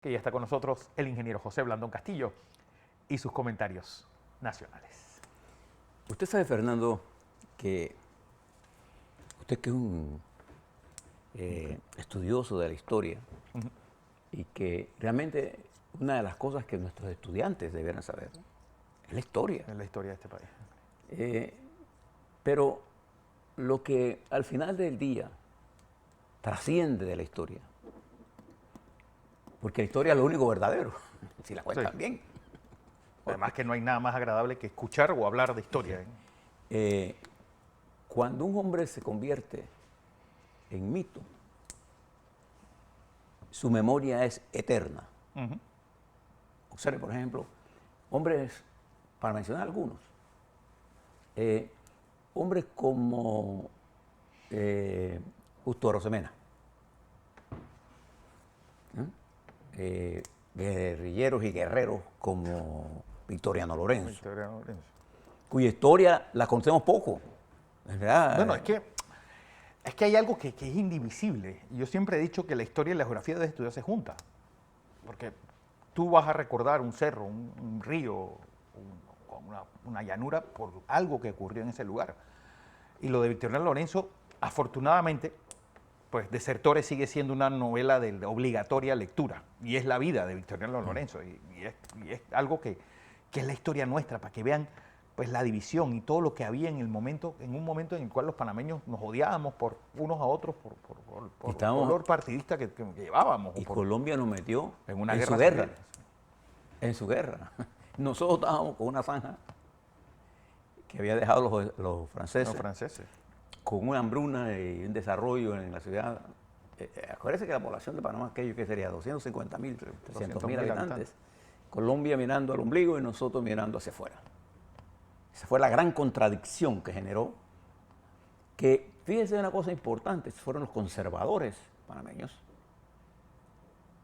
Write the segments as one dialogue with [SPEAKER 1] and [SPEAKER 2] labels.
[SPEAKER 1] Que ya está con nosotros el ingeniero José Blandón Castillo y sus comentarios nacionales.
[SPEAKER 2] Usted sabe, Fernando, que usted que es un estudioso de la historia y que realmente una de las cosas que nuestros estudiantes debieran saber es la historia.
[SPEAKER 1] En la historia de este país.
[SPEAKER 2] Pero lo que al final del día trasciende de la historia, porque la historia es lo único verdadero, si la cuentan bien.
[SPEAKER 1] Además que no hay nada más agradable que escuchar o hablar de historia.
[SPEAKER 2] Cuando un hombre se convierte en mito, su memoria es eterna. Observe, por ejemplo, hombres, para mencionar algunos, hombres como Justo Arosemena, guerrilleros y guerreros como Victoriano Lorenzo, cuya historia la conocemos poco. ¿Verdad?
[SPEAKER 1] Bueno, es que hay algo que es indivisible. Yo siempre he dicho que la historia y la geografía deben estudiarse juntas. Porque tú vas a recordar un cerro, un río, una llanura por algo que ocurrió en ese lugar. Y lo de Victoriano Lorenzo, afortunadamente, pues Desertores sigue siendo una novela de obligatoria lectura. Y es la vida de Victoriano Lorenzo. Y es algo que es la historia nuestra, para que vean pues la división y todo lo que había en un momento en el cual los panameños nos odiábamos por unos a otros por el color partidista que llevábamos.
[SPEAKER 2] Y Colombia nos metió
[SPEAKER 1] en una
[SPEAKER 2] su guerra. En su guerra. Nosotros estábamos con una zanja que había dejado los franceses. Con una hambruna y un desarrollo en la ciudad. Acuérdense que la población de Panamá, aquello que sería 250.000, 300.000 habitantes. Colombia mirando al ombligo y nosotros mirando hacia afuera. Esa fue la gran contradicción que generó, que, fíjense una cosa importante, fueron los conservadores panameños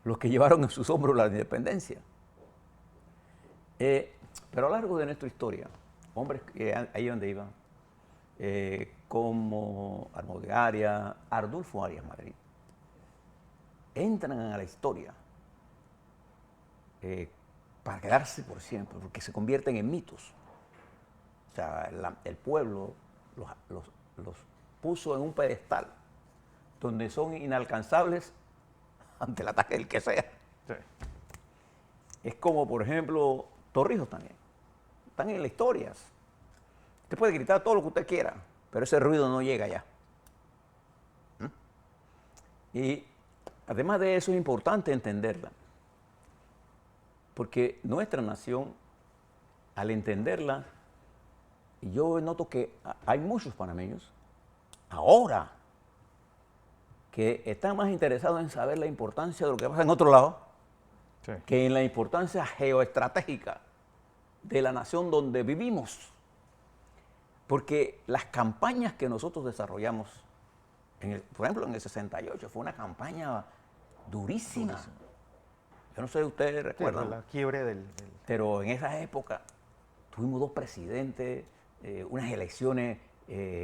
[SPEAKER 2] los que llevaron en sus hombros la independencia. Pero a lo largo de nuestra historia, hombres ahí donde iban, como Armando de Arias, Arnulfo Arias Madrid, entran a la historia para quedarse por siempre, porque se convierten en mitos. O sea, el pueblo los puso en un pedestal donde son inalcanzables ante el ataque del que sea. Sí. Es como, por ejemplo, Torrijos también. Están en las historias. Usted puede gritar todo lo que usted quiera, pero ese ruido no llega allá. Y además de eso es importante entenderla, porque nuestra nación, al entenderla, y yo noto que hay muchos panameños ahora que están más interesados en saber la importancia de lo que pasa en otro lado, sí, que en la importancia geoestratégica de la nación donde vivimos. Porque las campañas que nosotros desarrollamos, por ejemplo, en el 68, fue una campaña durísima. Yo no sé si ustedes recuerdan.
[SPEAKER 1] Sí, la quiebre
[SPEAKER 2] Pero en esa época tuvimos dos presidentes, unas elecciones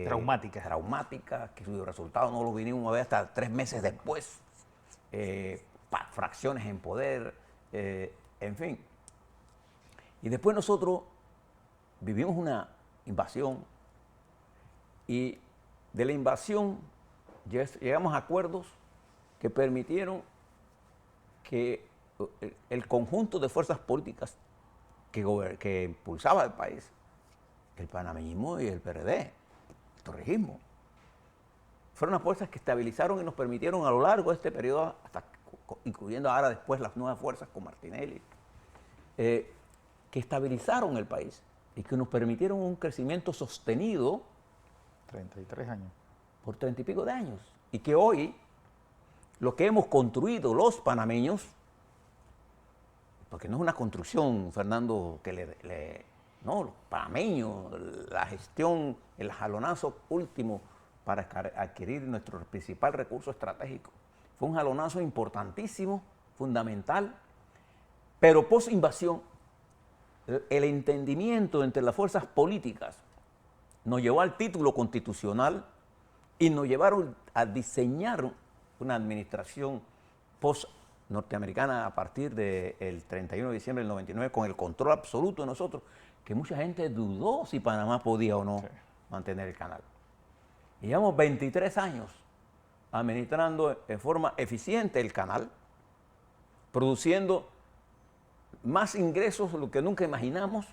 [SPEAKER 2] traumáticas, que sus resultados no los vinimos a ver hasta 3 meses después, fracciones en poder, en fin. Y después nosotros vivimos una invasión y de la invasión llegamos a acuerdos que permitieron que el conjunto de fuerzas políticas que impulsaba el país, el panameñismo y el PRD, el torrijismo, fueron las fuerzas que estabilizaron y nos permitieron a lo largo de este periodo, hasta incluyendo ahora después las nuevas fuerzas con Martinelli, que estabilizaron el país y que nos permitieron un crecimiento sostenido
[SPEAKER 1] 33 años.
[SPEAKER 2] Por 30 y pico de años. Y que hoy, lo que hemos construido los panameños, porque no es una construcción, Fernando, que no, los panameños, la gestión, el jalonazo último para adquirir nuestro principal recurso estratégico. Fue un jalonazo importantísimo, fundamental, pero post-invasión, el entendimiento entre las fuerzas políticas nos llevó al título constitucional y nos llevaron a diseñar una administración post norteamericana a partir del 31 de diciembre del 99, con el control absoluto de nosotros, que mucha gente dudó si Panamá podía o no mantener el canal. Y llevamos 23 años administrando en forma eficiente el canal, produciendo más ingresos de lo que nunca imaginamos,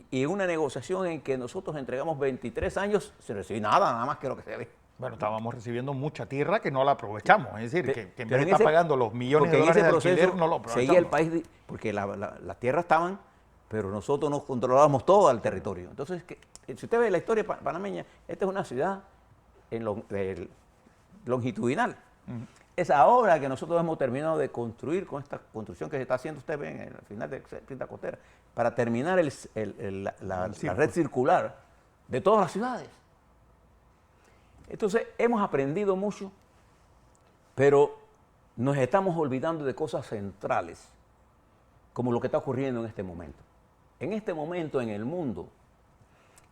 [SPEAKER 2] y una negociación en que nosotros entregamos 23 años sin recibir nada más que lo que se ve.
[SPEAKER 1] Bueno, estábamos recibiendo mucha tierra que no la aprovechamos, es decir, que en vez de
[SPEAKER 2] en
[SPEAKER 1] estar pagando los millones de dólares de alquiler, no lo aprovechamos.
[SPEAKER 2] Seguía el país, porque las tierras estaban, pero nosotros nos controlábamos todo el territorio. Entonces, si usted ve la historia panameña, esta es una ciudad longitudinal. Es ahora que nosotros hemos terminado de construir con esta construcción que se está haciendo, usted ve en el final de Quinta Costera, para terminar la red circular de todas las ciudades. Entonces, hemos aprendido mucho, pero nos estamos olvidando de cosas centrales, como lo que está ocurriendo en este momento. En este momento, en el mundo,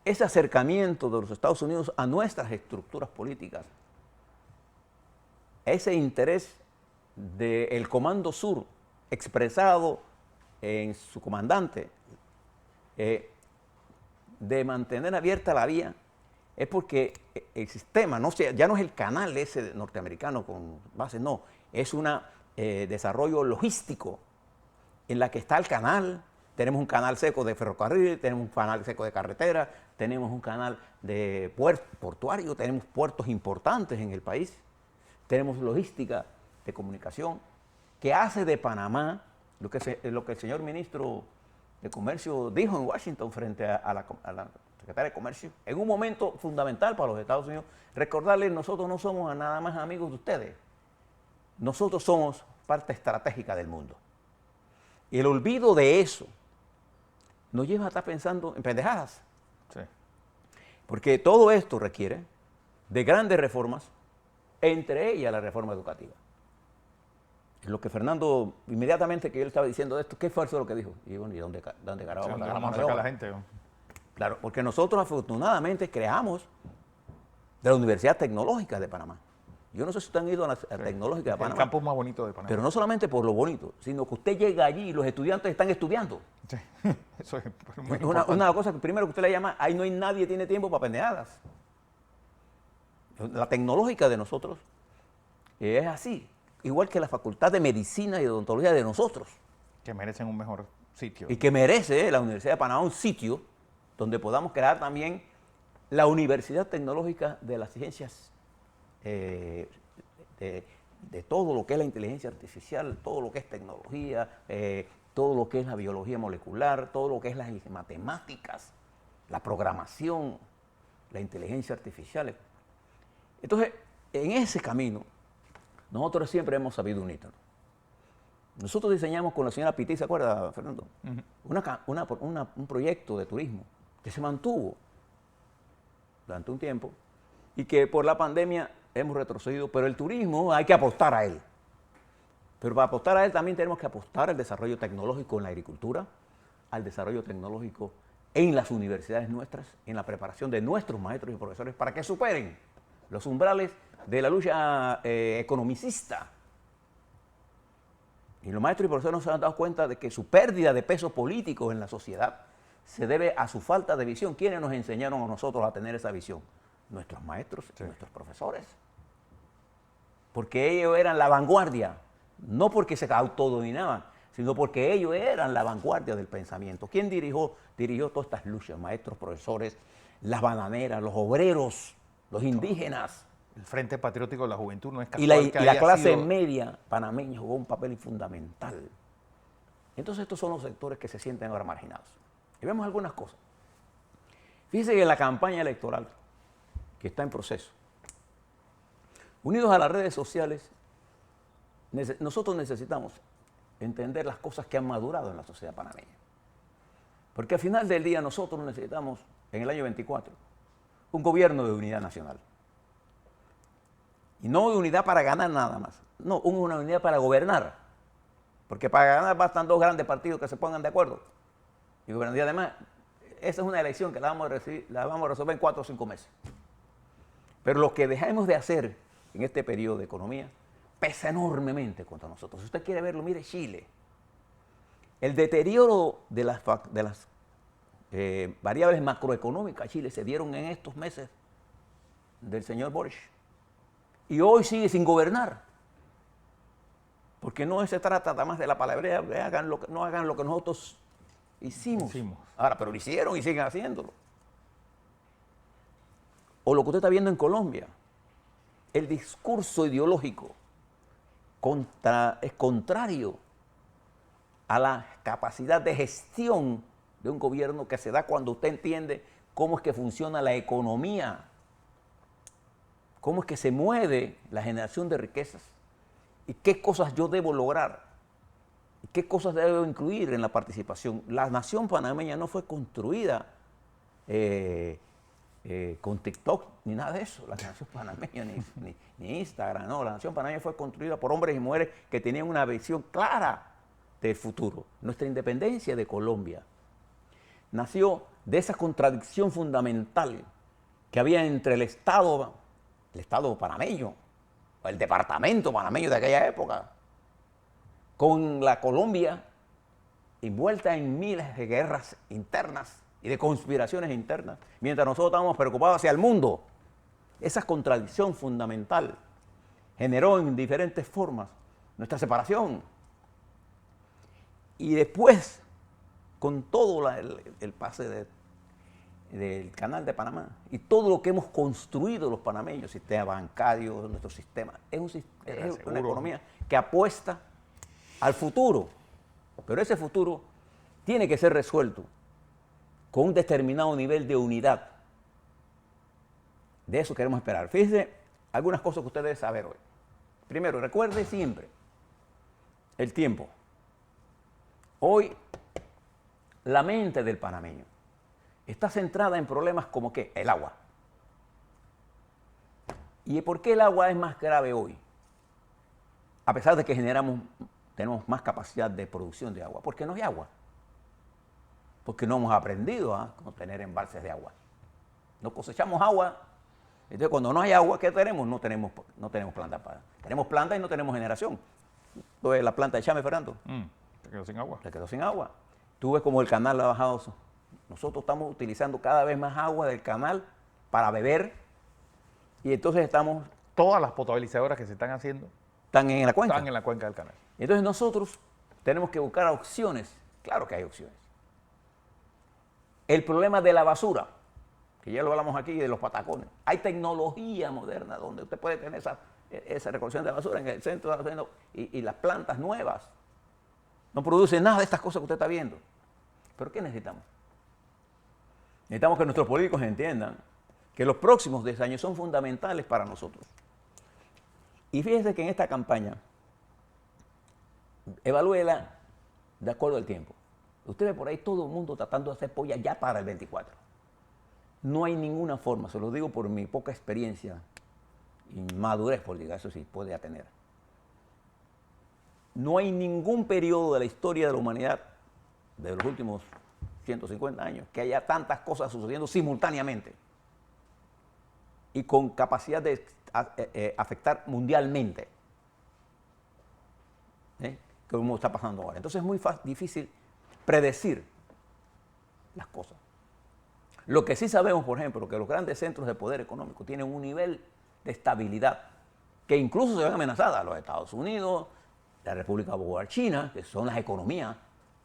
[SPEAKER 2] ese acercamiento de los Estados Unidos a nuestras estructuras políticas, ese interés del Comando Sur expresado en su comandante de mantener abierta la vía, es porque el sistema ya no es el canal ese norteamericano con bases, no, es un desarrollo logístico en la que está el canal. Tenemos un canal seco de ferrocarril, tenemos un canal seco de carretera, tenemos un canal de portuario, tenemos puertos importantes en el país, tenemos logística de comunicación que hace de Panamá lo que el señor ministro de Comercio dijo en Washington frente a la secretaria de Comercio, en un momento fundamental para los Estados Unidos, recordarles: nosotros no somos nada más amigos de ustedes, nosotros somos parte estratégica del mundo. Y el olvido de eso nos lleva a estar pensando en pendejadas.
[SPEAKER 1] Sí.
[SPEAKER 2] Porque todo esto requiere de grandes reformas, entre ellas la reforma educativa. Lo que Fernando, inmediatamente que yo le estaba diciendo de esto, ¿qué fue eso lo que dijo? Y bueno, ¿y dónde carajo
[SPEAKER 1] vamos a sacar a la gente?
[SPEAKER 2] Claro, porque nosotros afortunadamente creamos de la Universidad Tecnológica de Panamá. Yo no sé si usted han ido a la Tecnológica de Panamá.
[SPEAKER 1] El campus más bonito de Panamá.
[SPEAKER 2] Pero no solamente por lo bonito, sino que usted llega allí y los estudiantes están estudiando.
[SPEAKER 1] Sí, eso es muy importante.
[SPEAKER 2] Una cosa que primero que usted le llama, ahí no hay nadie tiene tiempo para pendejadas. La Tecnológica de nosotros es así, igual que la Facultad de Medicina y de Odontología de nosotros.
[SPEAKER 1] Que merecen un mejor sitio.
[SPEAKER 2] Y que merece la Universidad de Panamá un sitio donde podamos crear también la Universidad Tecnológica de las Ciencias, de todo lo que es la inteligencia artificial, todo lo que es tecnología, todo lo que es la biología molecular, todo lo que es las matemáticas, la programación, la inteligencia artificial. Entonces, en ese camino, nosotros siempre hemos sabido unirnos. Nosotros diseñamos con la señora Piti, ¿se acuerda, Fernando? Un proyecto de turismo que se mantuvo durante un tiempo y que por la pandemia hemos retrocedido, pero el turismo hay que apostar a él. Pero para apostar a él también tenemos que apostar al desarrollo tecnológico en la agricultura, al desarrollo tecnológico en las universidades nuestras, en la preparación de nuestros maestros y profesores para que superen los umbrales de la lucha economicista. Y los maestros y profesores no se han dado cuenta de que su pérdida de peso político en la sociedad se debe a su falta de visión. ¿Quiénes nos enseñaron a nosotros a tener esa visión? Nuestros maestros y nuestros profesores. Porque ellos eran la vanguardia, no porque se autodominaban, sino porque ellos eran la vanguardia del pensamiento. ¿Quién dirigió todas estas luchas? Maestros, profesores, las bananeras, los obreros, los indígenas.
[SPEAKER 1] El Frente Patriótico de la Juventud no es
[SPEAKER 2] casual y la clase media panameña jugó un papel fundamental. Entonces estos son los sectores que se sienten ahora marginados. Y vemos algunas cosas. Fíjense que en la campaña electoral que está en proceso, unidos a las redes sociales, nosotros necesitamos entender las cosas que han madurado en la sociedad panameña. Porque al final del día nosotros necesitamos, en el año 24, un gobierno de unidad nacional. Y no de unidad para ganar nada más, no, una unidad para gobernar. Porque para ganar bastan dos grandes partidos que se pongan de acuerdo y gobernar. Y además, esa es una elección que la vamos a resolver en 4 o 5 meses. Pero lo que dejamos de hacer en este periodo de economía pesa enormemente contra nosotros. Si usted quiere verlo, mire Chile. El deterioro de las variables macroeconómicas de Chile se dieron en estos meses del señor Boric. Y hoy sigue sin gobernar. Porque no se trata nada más de la palabrea, no hagan lo que nosotros hicimos. Ahora, pero lo hicieron y siguen haciéndolo. O lo que usted está viendo en Colombia, el discurso ideológico es contrario a la capacidad de gestión de un gobierno que se da cuando usted entiende cómo es que funciona la economía, cómo es que se mueve la generación de riquezas y qué cosas yo debo lograr y qué cosas debo incluir en la participación. La nación panameña no fue construida con TikTok ni nada de eso, la nación panameña ni Instagram, no, la nación panameña fue construida por hombres y mujeres que tenían una visión clara del futuro. Nuestra independencia de Colombia nació de esa contradicción fundamental que había entre el Estado panameño, o el departamento panameño de aquella época, con la Colombia envuelta en miles de guerras internas y de conspiraciones internas, mientras nosotros estábamos preocupados hacia el mundo. Esa contradicción fundamental generó en diferentes formas nuestra separación. Y después, con todo el pase del Canal de Panamá y todo lo que hemos construido los panameños, sistema bancario, nuestro sistema, es una economía que apuesta al futuro. Pero ese futuro tiene que ser resuelto con un determinado nivel de unidad. De eso queremos esperar. Fíjense algunas cosas que usted debe saber hoy. Primero, recuerde siempre el tiempo. Hoy, la mente del panameño está centrada en problemas como ¿qué? El agua. ¿Y por qué el agua es más grave hoy? A pesar de que tenemos más capacidad de producción de agua. Porque no hay agua. Porque no hemos aprendido a tener embalses de agua. No cosechamos agua. Entonces, cuando no hay agua, ¿qué tenemos? No tenemos planta. Tenemos planta y no tenemos generación. Entonces, la planta de Chame, Fernando.
[SPEAKER 1] Se quedó sin agua.
[SPEAKER 2] Se quedó sin agua. Tú ves como el canal ha bajado. Nosotros estamos utilizando cada vez más agua del canal para beber. Y entonces
[SPEAKER 1] Todas las potabilizadoras que se están haciendo
[SPEAKER 2] están en la cuenca.
[SPEAKER 1] Están en la cuenca del canal.
[SPEAKER 2] Entonces nosotros tenemos que buscar opciones. Claro que hay opciones. El problema de la basura, que ya lo hablamos aquí, de los patacones. Hay tecnología moderna donde usted puede tener esa recolección de basura en el centro y las plantas nuevas. No producen nada de estas cosas que usted está viendo. ¿Pero qué necesitamos? Necesitamos que nuestros políticos entiendan que los próximos 10 años son fundamentales para nosotros. Y fíjense que en esta campaña, evalúela de acuerdo al tiempo. Usted ve por ahí todo el mundo tratando de hacer polla ya para el 24. No hay ninguna forma, se lo digo por mi poca experiencia y madurez política, eso sí, puede tener. No hay ningún periodo de la historia de la humanidad de los últimos 150 años que haya tantas cosas sucediendo simultáneamente y con capacidad de afectar mundialmente, como está pasando ahora. Entonces es muy difícil predecir las cosas. Lo que sí sabemos, por ejemplo, que los grandes centros de poder económico tienen un nivel de estabilidad que incluso se ven amenazadas. Los Estados Unidos, la República Popular China, que son las economías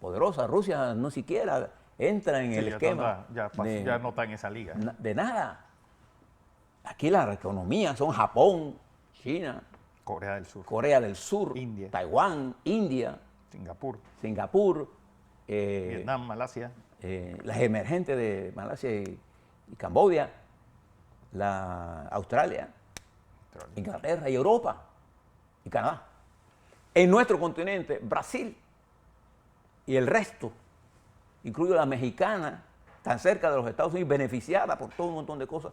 [SPEAKER 2] poderosas. Rusia no siquiera entra en el esquema.
[SPEAKER 1] Ya no está en esa liga.
[SPEAKER 2] De nada. Aquí las economías son Japón, China, Corea del Sur,
[SPEAKER 1] India.
[SPEAKER 2] Taiwán, India, Singapur,
[SPEAKER 1] Vietnam, Malasia.
[SPEAKER 2] Las emergentes de Malasia y Camboya, Australia, Inglaterra y Europa y Canadá. En nuestro continente, Brasil y el resto, incluido la mexicana, tan cerca de los Estados Unidos, beneficiada por todo un montón de cosas,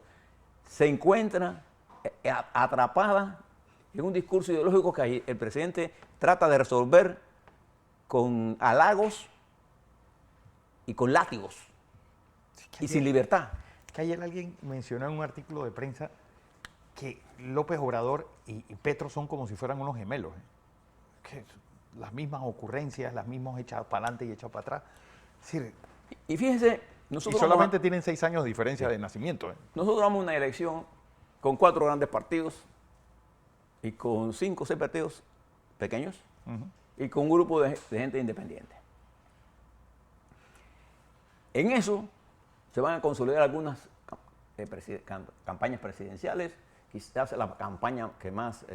[SPEAKER 2] se encuentra atrapada en un discurso ideológico que el presidente trata de resolver con halagos y con látigos y sin libertad.
[SPEAKER 1] Que ayer alguien mencionó en un artículo de prensa que López Obrador y Petro son como si fueran unos gemelos. Que las mismas ocurrencias, las mismas echadas para adelante y echadas para atrás. Es decir,
[SPEAKER 2] Y fíjense,
[SPEAKER 1] y
[SPEAKER 2] nosotros
[SPEAKER 1] solamente tienen 6 años de diferencia de nacimiento.
[SPEAKER 2] nosotros vamos a una elección con 4 grandes partidos y con 5 o 6 partidos pequeños y con un grupo de gente independiente. En eso se van a consolidar algunas campañas presidenciales, quizás la campaña que más,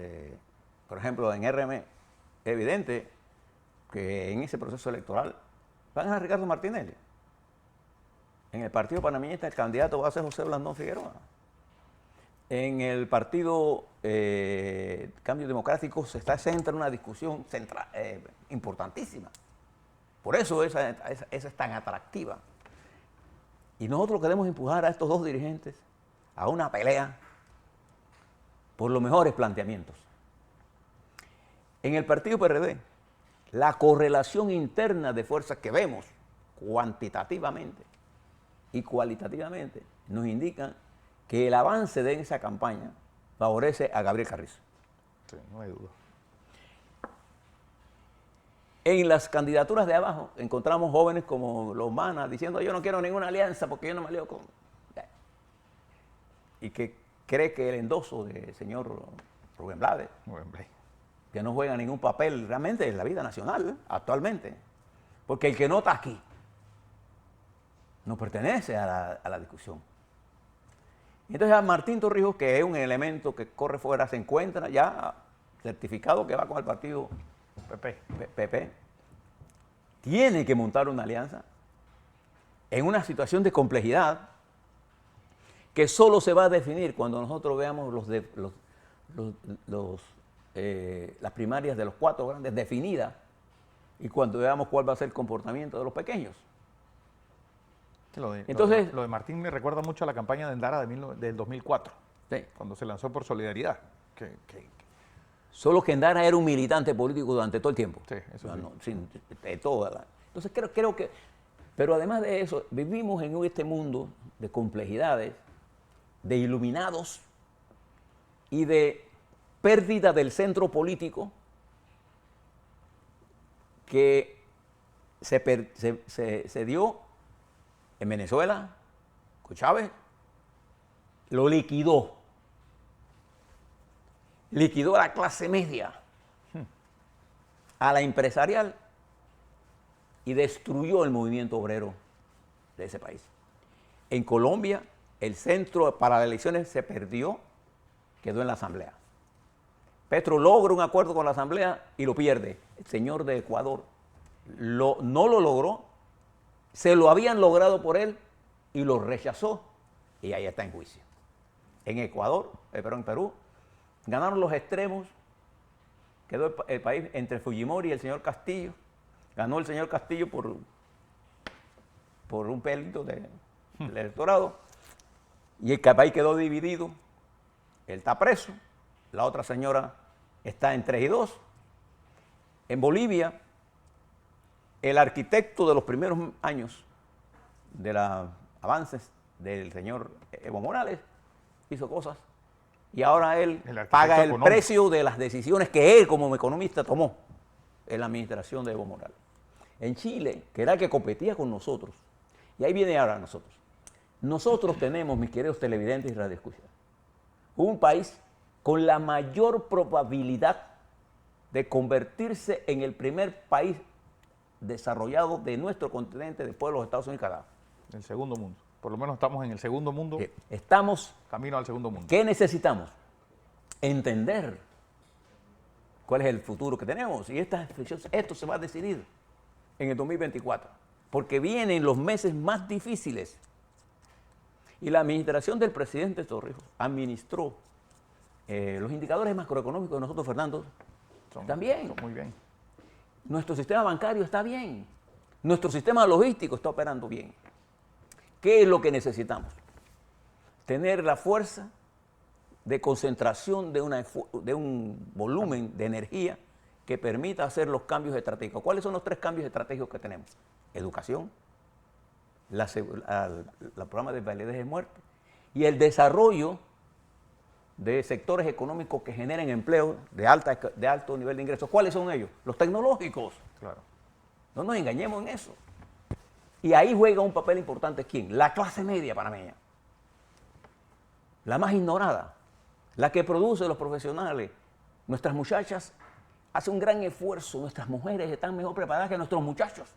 [SPEAKER 2] por ejemplo, en RM, es evidente que en ese proceso electoral van a Ricardo Martinelli. En el partido panameñista el candidato va a ser José Blandón Figueroa. En el partido Cambio Democrático se centra en una discusión importantísima. Por eso esa es tan atractiva. Y nosotros queremos empujar a estos dos dirigentes a una pelea por los mejores planteamientos. En el partido PRD, la correlación interna de fuerzas que vemos cuantitativamente y cualitativamente nos indican que el avance de esa campaña favorece a Gabriel Carrizo.
[SPEAKER 1] Sí, no hay duda.
[SPEAKER 2] En las candidaturas de abajo encontramos jóvenes como los Manas diciendo yo no quiero ninguna alianza porque yo no me lío con... Y que cree que el endoso del señor Rubén Blades, que no juega ningún papel realmente en la vida nacional actualmente, porque el que no está aquí no pertenece a la discusión. Entonces a Martín Torrijos, que es un elemento que corre fuera, se encuentra ya certificado que va con el partido PP, tiene que montar una alianza en una situación de complejidad que solo se va a definir cuando nosotros veamos las primarias de los 4 grandes definidas y cuando veamos cuál va a ser el comportamiento de los pequeños.
[SPEAKER 1] Entonces, lo de Martín me recuerda mucho a la campaña de Endara del 2004,
[SPEAKER 2] sí,
[SPEAKER 1] cuando se lanzó por Solidaridad.
[SPEAKER 2] Solo que Endara era un militante político durante todo el tiempo.
[SPEAKER 1] Sí, eso sí.
[SPEAKER 2] Entonces creo que... Pero además de eso, vivimos en este mundo de complejidades, de iluminados y de pérdida del centro político que se dio en Venezuela con Chávez. Lo liquidó a la clase media, a la empresarial y destruyó el movimiento obrero de ese país. En Colombia, el centro para las elecciones se perdió, quedó en la Asamblea. Petro logra un acuerdo con la Asamblea y lo pierde. El señor de Ecuador no lo logró, se lo habían logrado por él y lo rechazó y ahí está en juicio. En Ecuador, en Perú, ganaron los extremos, quedó el país entre Fujimori y el señor Castillo. Ganó el señor Castillo por un pelito del electorado. Y el país quedó dividido. Él está preso. La otra señora está en 3 y 2. En Bolivia, el arquitecto de los primeros años de los avances del señor Evo Morales hizo cosas. Y ahora él paga el precio de las decisiones que él como economista tomó en la administración de Evo Morales. En Chile, que era el que competía con nosotros, y ahí viene ahora nosotros. Nosotros tenemos, mis queridos televidentes y radioescuchas, un país con la mayor probabilidad de convertirse en el primer país desarrollado de nuestro continente después de los Estados Unidos y Canadá.
[SPEAKER 1] El segundo mundo. Por lo menos estamos en el segundo mundo.
[SPEAKER 2] Estamos
[SPEAKER 1] camino al segundo mundo.
[SPEAKER 2] ¿Qué necesitamos? Entender cuál es el futuro que tenemos. Y esto se va a decidir en el 2024. Porque vienen los meses más difíciles. Y la administración del presidente Torrijos administró los indicadores macroeconómicos de nosotros, Fernando, también.
[SPEAKER 1] Son muy bien.
[SPEAKER 2] Nuestro sistema bancario está bien. Nuestro sistema logístico está operando bien. ¿Qué es lo que necesitamos? Tener la fuerza de concentración de un volumen de energía que permita hacer los cambios estratégicos. ¿Cuáles son los 3 cambios estratégicos que tenemos? Educación, el programa de validez de muerte y el desarrollo de sectores económicos que generen empleo de alto nivel de ingresos. ¿Cuáles son ellos? Los tecnológicos.
[SPEAKER 1] Claro.
[SPEAKER 2] No nos engañemos en eso. Y ahí juega un papel importante ¿quién? La clase media panameña. La más ignorada, la que produce los profesionales. Nuestras muchachas hacen un gran esfuerzo, nuestras mujeres están mejor preparadas que nuestros muchachos.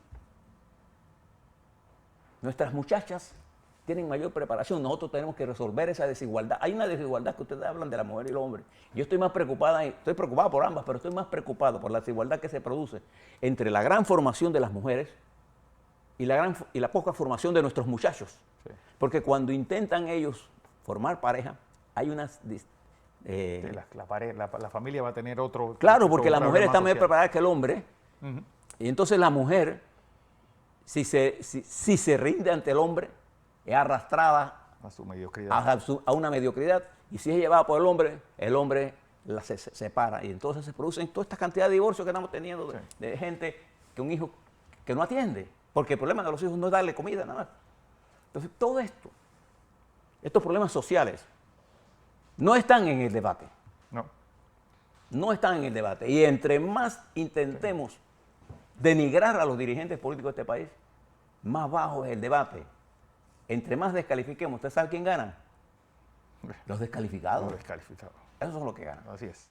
[SPEAKER 2] Nuestras muchachas tienen mayor preparación, nosotros tenemos que resolver esa desigualdad. Hay una desigualdad que ustedes hablan de la mujer y el hombre. Yo estoy más preocupada, estoy preocupado por ambas, pero estoy más preocupado por la desigualdad que se produce entre la gran formación de las mujeres y la poca formación de nuestros muchachos.
[SPEAKER 1] Sí.
[SPEAKER 2] Porque cuando intentan ellos formar pareja, hay unas...
[SPEAKER 1] Sí, la familia va a tener otro...
[SPEAKER 2] Claro, porque la
[SPEAKER 1] otro
[SPEAKER 2] mujer está
[SPEAKER 1] problema
[SPEAKER 2] mejor
[SPEAKER 1] social.
[SPEAKER 2] preparada que el hombre, y entonces la mujer, si se rinde ante el hombre, es arrastrada
[SPEAKER 1] A su mediocridad.
[SPEAKER 2] a una mediocridad, y si es llevada por el hombre se separa, y entonces se producen toda esta cantidad de divorcios que estamos teniendo de gente que un hijo que no atiende, porque el problema de los hijos no es darle comida nada más. Entonces todo esto, estos problemas sociales, no están en el debate.
[SPEAKER 1] No.
[SPEAKER 2] No están en el debate. Y entre más intentemos denigrar a los dirigentes políticos de este país, más bajo es el debate. Entre más descalifiquemos, ¿usted sabe quién gana? Los descalificados.
[SPEAKER 1] Los descalificados.
[SPEAKER 2] Esos son los que ganan.
[SPEAKER 1] Así es.